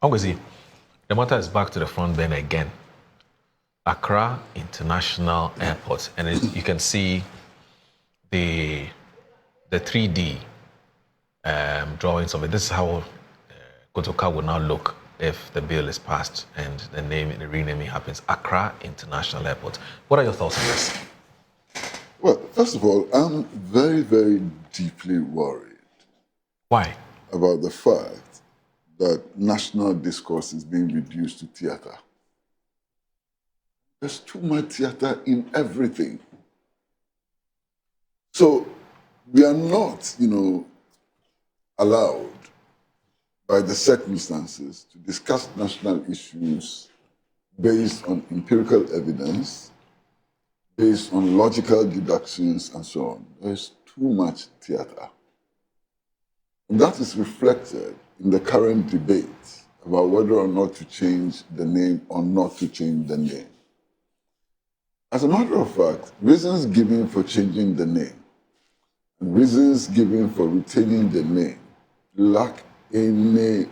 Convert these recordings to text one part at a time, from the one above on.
Obviously, the matter is back to the front burner again. Accra International Airport, and you can see the 3D drawings of it. This is how Kotoka will now look if the bill is passed and the renaming happens. Accra International Airport. What are your thoughts on this? Well, first of all, I'm very, very deeply worried. Why? About the fact that national discourse is being reduced to theater. There's too much theater in everything. So we are not, allowed by the circumstances to discuss national issues based on empirical evidence, based on logical deductions, and so on. There's too much theater. And that is reflected in the current debate about whether or not to change the name or not to change the name. As a matter of fact, reasons given for changing the name and reasons given for retaining the name lack any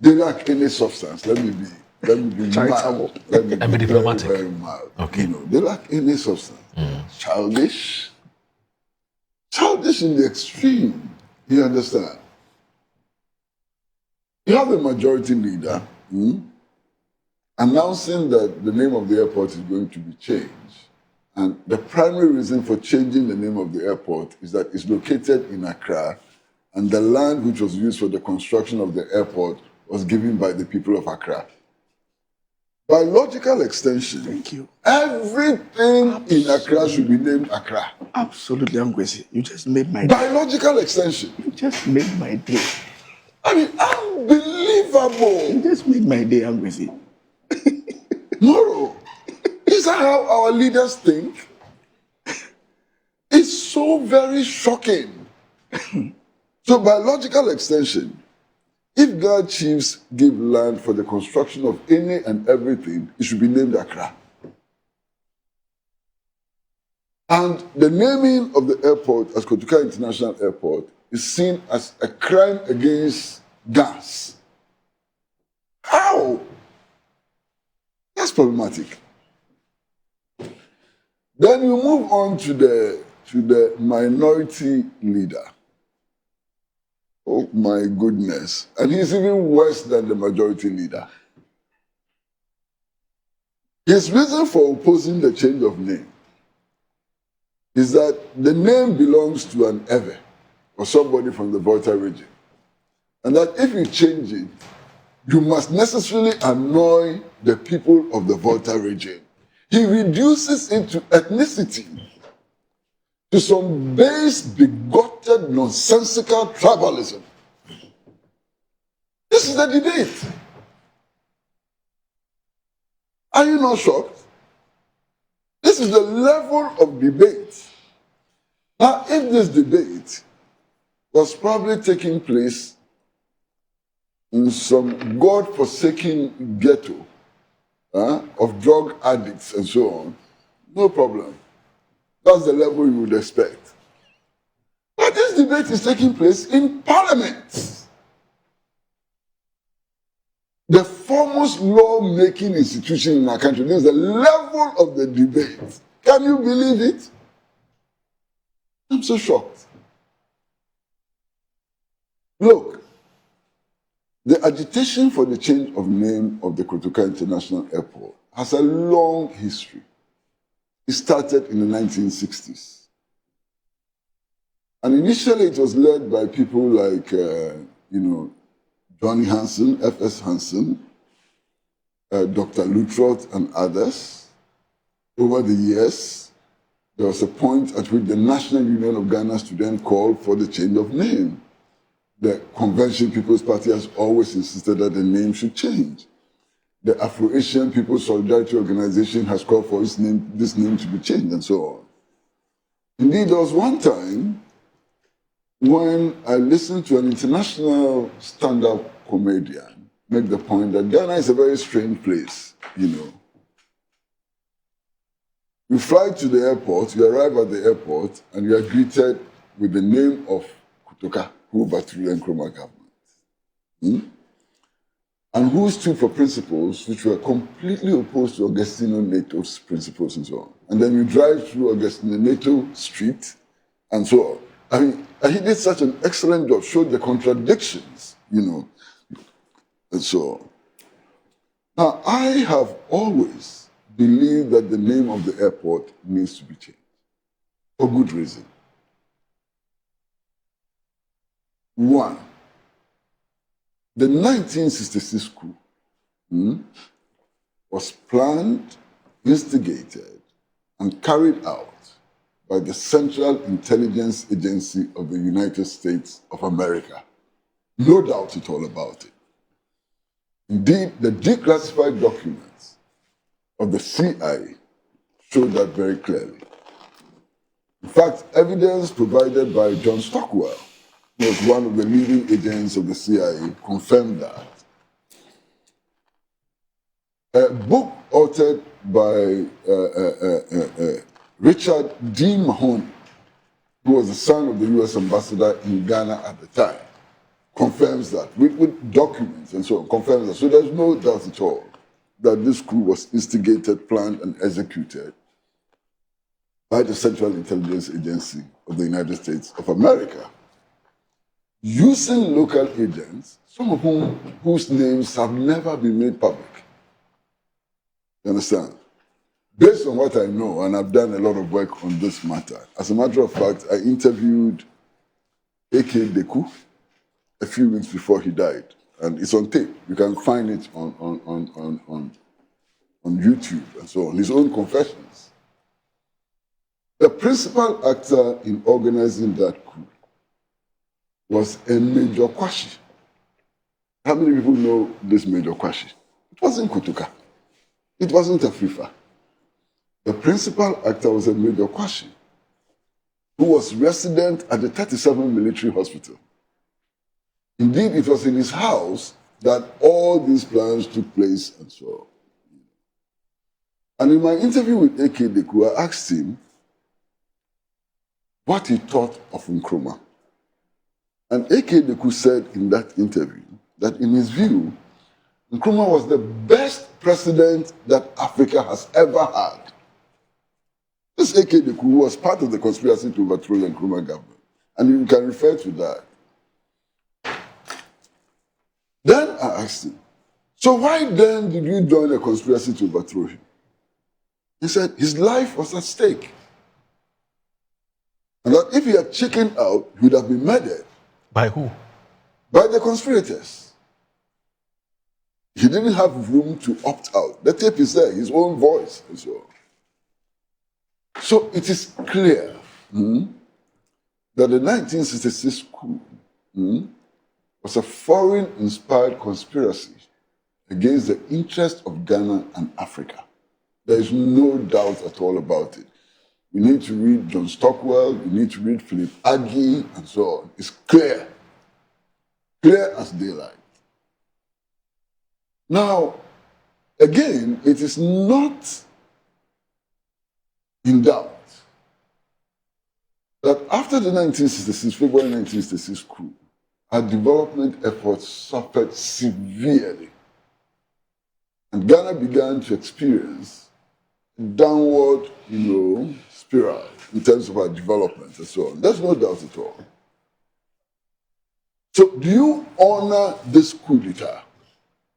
they lack any substance. Let me be charitable. Let me be diplomatic. Very mild. Okay. They lack any substance. Childish in the extreme. You understand? You have a majority leader announcing that the name of the airport is going to be changed. And the primary reason for changing the name of the airport is that it's located in Accra, and the land which was used for the construction of the airport was given by the people of Accra. By logical extension, thank you. Everything in Accra should be named Accra. Absolutely, Kwesi. You just made my day. By logical extension. You just made my day. I mean, unbelievable. You just made my day, Kwesi. Moro, is that how our leaders think? It's so very shocking. So by logical extension, if God chiefs give land for the construction of any and everything, it should be named Accra. And the naming of the airport as Kotoka International Airport is seen as a crime against gas. How? That's problematic. Then you move on to the minority leader. Oh my goodness. And he's even worse than the majority leader. His reason for opposing the change of name is that the name belongs to an Ewe or somebody from the Volta region. And that if you change it, you must necessarily annoy the people of the Volta region. He reduces it to ethnicity, to some base, bigoted, nonsensical tribalism. This is the debate. Are you not shocked? This is the level of debate. Now, if this debate was probably taking place in some God-forsaken ghetto of drug addicts and so on, no problem. That's the level you would expect. But this debate is taking place in Parliament. The foremost law-making institution in our country. This is the level of the debate. Can you believe it? I'm so shocked. Look, the agitation for the change of name of the Kotoka International Airport has a long history. It started in the 1960s. And initially it was led by people like, Johnny Hansen, F.S. Hansen, Dr. Lutrot, and others. Over the years, there was a point at which the National Union of Ghana Students called for the change of name. The Convention People's Party has always insisted that the name should change. The Afro-Asian People's Solidarity Organization has called for this name to be changed, and so on. Indeed, there was one time when I listened to an international stand-up comedian make the point that Ghana is a very strange place, You fly to the airport, you arrive at the airport, and you are greeted with the name of Kotoka, who overthrew the Nkrumah government, and who stood for principles which were completely opposed to Augustino Neto's principles and so on. And then you drive through Augustino Neto Street and so on. I mean, he did such an excellent job, showed the contradictions, and so on. Now, I have always believed that the name of the airport needs to be changed for good reason. One, the 1966 coup was planned, instigated, and carried out by the Central Intelligence Agency of the United States of America. No doubt at all about it. Indeed, the declassified documents of the CIA show that very clearly. In fact, evidence provided by John Stockwell, who was one of the leading agents of the CIA, confirmed that. A book authored by Richard D. Mahoney, who was the son of the US ambassador in Ghana at the time, confirms that, with documents and so on, confirms that. So there's no doubt at all that this coup was instigated, planned, and executed by the Central Intelligence Agency of the United States of America, using local agents, some of whose names have never been made public. You understand? Based on what I know, and I've done a lot of work on this matter, as a matter of fact, I interviewed A.K. Deku a few weeks before he died, and it's on tape. You can find it on YouTube and so on, his own confessions. The principal actor in organizing that coup was a Major Kwashi. How many people know this Major Kwashi? It wasn't Kotoka. It wasn't Afrifa. The principal actor was a Major Kwashi, who was resident at the 37 Military Hospital. Indeed, it was in his house that all these plans took place and so on. And in my interview with A.K. Deku, I asked him what he thought of Nkrumah. And A.K. Deku said in that interview that in his view, Nkrumah was the best president that Africa has ever had. This A.K. Deku was part of the conspiracy to overthrow the Nkrumah government. And you can refer to that. Then I asked him, so why then did you join a conspiracy to overthrow him? He said his life was at stake. And that if he had chickened out, he would have been murdered. By who? By the conspirators. He didn't have room to opt out. The tape is there, his own voice and so on. So it is clear that the 1966 coup was a foreign-inspired conspiracy against the interests of Ghana and Africa. There is no doubt at all about it. We need to read John Stockwell, we need to read Philip Agee, and so on. It's clear. Clear as daylight. Now, again, it is not in doubt that after the February 1966 coup, our development efforts suffered severely. And Ghana began to experience a downward, spiral in terms of our development and so on. There's no doubt at all. So do you honor this coup d'etat?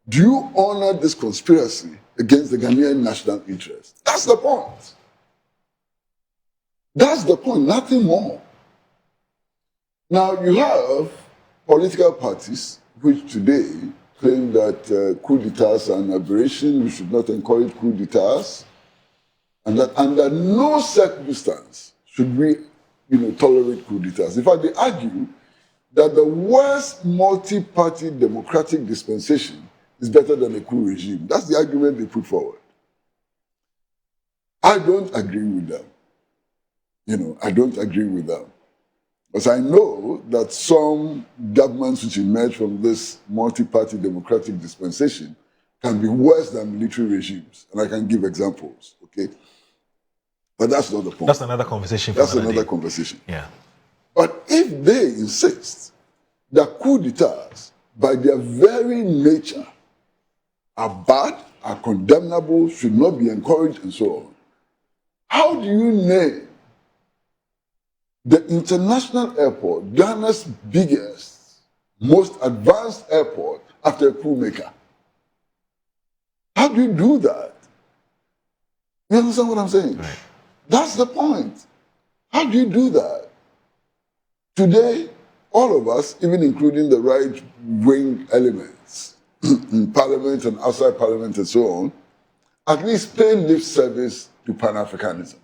Do you honor this conspiracy against the Ghanaian national interest? That's the point. That's the point, nothing more. Now you have political parties which today claim that coup d'etats are an aberration, we should not encourage coup d'etats, and that under no circumstance should we tolerate coup d'etats. In fact, they argue that the worst multi-party democratic dispensation is better than a coup regime. That's the argument they put forward. I don't agree with them. I don't agree with them. Because I know that some governments which emerge from this multi-party democratic dispensation can be worse than military regimes. And I can give examples, okay? But that's not the point. That's another conversation. That's another conversation. Yeah. But if they insist that coup d'etats, by their very nature, are bad, are condemnable, should not be encouraged, and so on, how do you name the international airport, Ghana's biggest, most advanced airport, after a coup maker? How do you do that? You understand what I'm saying? Right. That's the point. How do you do that? Today, all of us, even including the right-wing elements in parliament and outside parliament and so on, at least pay lip service to Pan-Africanism.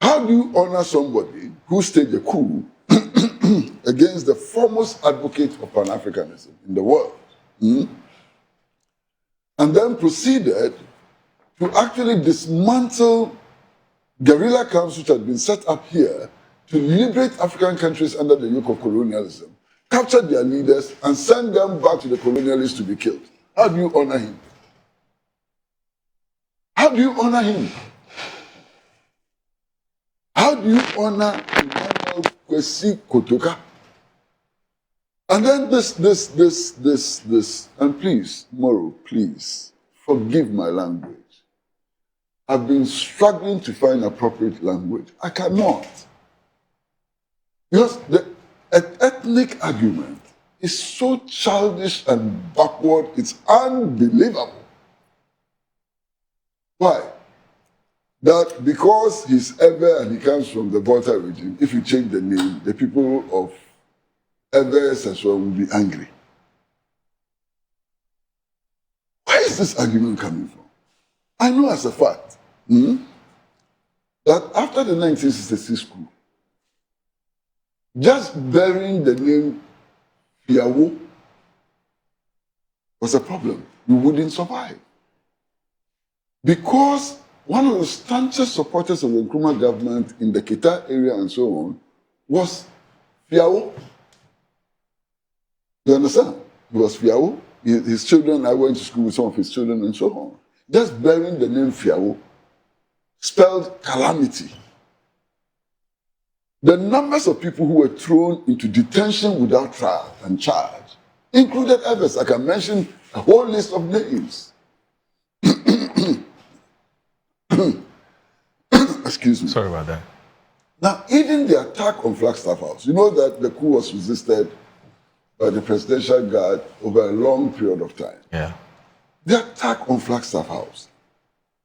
How do you honor somebody who staged a coup against the foremost advocate of Pan-Africanism in the world, and then proceeded to actually dismantle guerrilla camps which had been set up here to liberate African countries under the yoke of colonialism, capture their leaders, and send them back to the colonialists to be killed? How do you honor him? How do you honor him? How do you honor Emmanuel Kwesi Kotoka? And then this, and please, Moro, please, forgive my language. I've been struggling to find appropriate language. I cannot. Because the ethnic argument is so childish and backward, it's unbelievable. Why? That because he's Ever and he comes from the Volta region, if you change the name, the people of Ever as well will be angry. Where is this argument coming from? I know as a fact that after the 1966 coup, just bearing the name Fiawo was a problem. You wouldn't survive. Because one of the staunchest supporters of the Nkrumah government in the Kita area and so on was Fiawo. You understand? He was Fiawo. His children, I went to school with some of his children and so on. Just bearing the name Fiawo spelled calamity. The numbers of people who were thrown into detention without trial and charge included others. I can mention a whole list of names. Excuse me. Sorry about that. Now, even the attack on Flagstaff House, you know that the coup was resisted by the presidential guard over a long period of time. Yeah. The attack on Flagstaff House,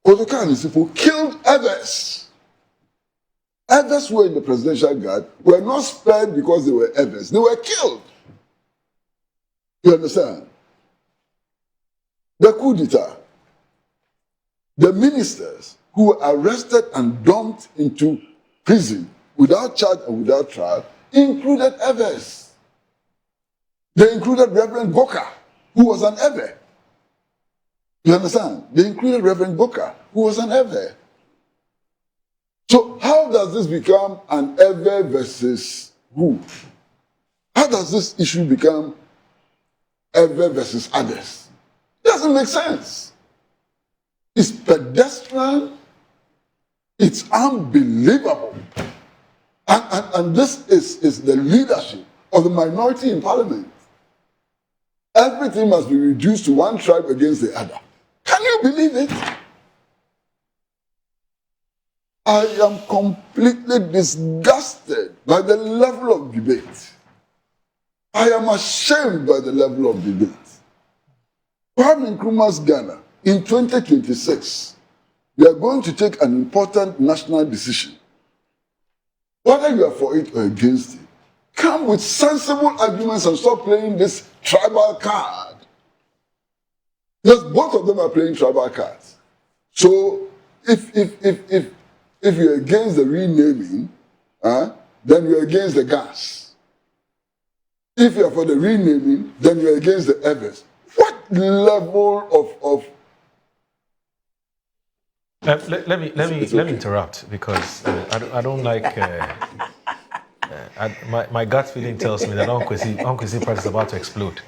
Kotoka and his people killed others. Others who were in the presidential guard were not spared because they were others. They were killed. You understand? The coup d'etat, the ministers who were arrested and dumped into prison without charge and without trial included others. They included Reverend Boka, who was an Ewe. You understand? They included Reverend Boka, who was an Ewe. So how does this become an Ewe versus who? How does this issue become Ewe versus others? It doesn't make sense. It's pedestrian. It's unbelievable. And this is the leadership of the minority in parliament. Everything must be reduced to one tribe against the other. Can you believe it? I am completely disgusted by the level of debate. I am ashamed by the level of debate. Kwame Nkrumah's Ghana, in 2026, we are going to take an important national decision. Whether you are for it or against it, come with sensible arguments and stop playing this tribal card. Because both of them are playing tribal cards. So if you're against the renaming, then you're against the gas. If you're for the renaming, then you're against the others. What level of let me interrupt because I don't like. My gut feeling tells me that Kwesi Pratt is about to explode.